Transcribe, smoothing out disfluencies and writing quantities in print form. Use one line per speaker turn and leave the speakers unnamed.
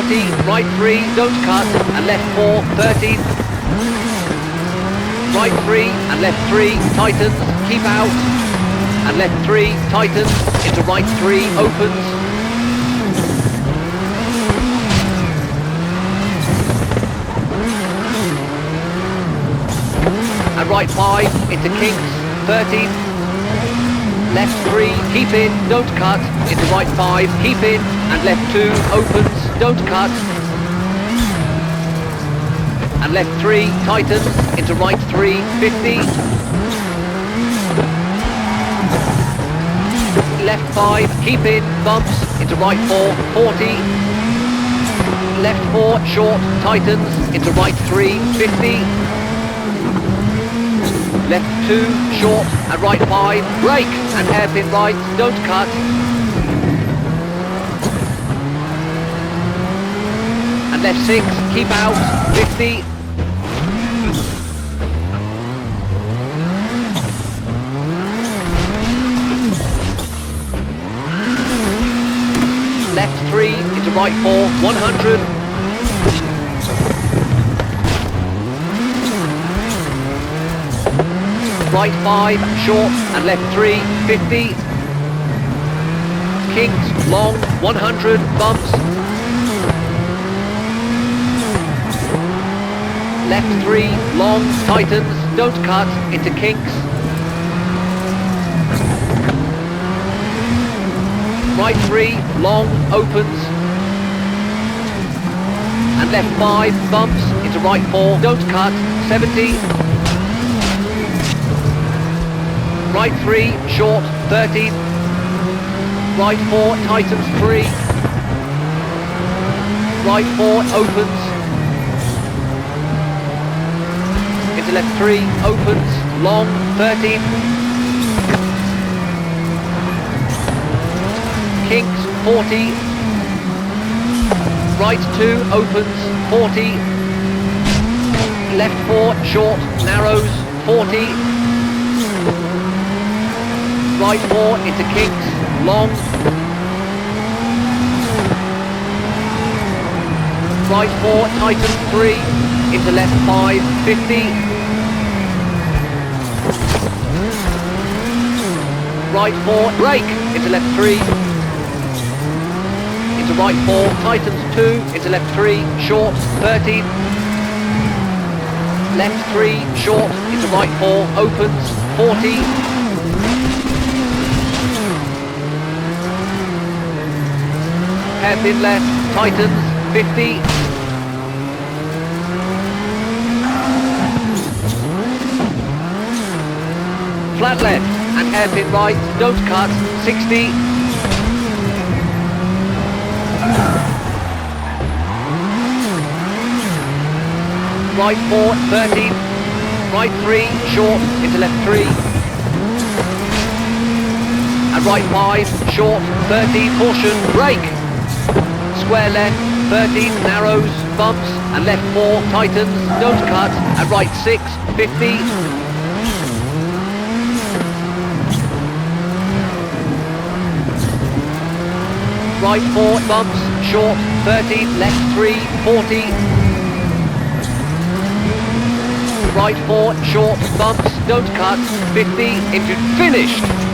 40, right 3, don't cut, and left 4, 30. Right 3 and left 3, tightens, keep out. And left 3, tightens, into right 3, opens. And right 5, into kinks, 30. Left 3, keep in, don't cut, into right 5, keep in, and left 2, opens, don't cut. And left 3, tightens, into right 3, 50. Left 5, keep in, bumps, into right 4, 40. Left 4, short, tightens, into right 3, 50. Left 2, short, and right 5, brake, and hairpin right, don't cut. And left 6, keep out, 50. Left 3, into right 4, 100. Right 5, short, and left 3, 50. Kinks, long, 100, bumps. Left 3, long, tightens, don't cut, into kinks. Right 3, long, opens. And left 5, bumps, into right 4, don't cut, 70. Right 3, short, 30. Right 4, tightens 3. Right 4, opens. Into left 3, opens, long, 30. Kinks, 40. Right 2, opens, 40. Left 4, short, narrows, 40. Right 4 into kinks, long. Right 4, tightens 3, into left 5, 50. Right 4, brake, into left 3. Into right 4, tightens 2, into left 3, short, 30. Left 3, short, into right 4, opens, 40. Hairpin left, tightens, 50. Flat left and hairpin right, don't cut, 60. Right 4, 30. Right 3, short, into left 3. And right 5, short, 30, caution, brake. Square left, 30, narrows, bumps, and left 4, tightens, don't cut, and right 6, 50. Right 4, bumps, short, 30, left 3, 40. Right 4, short, bumps, don't cut, 50, into finished.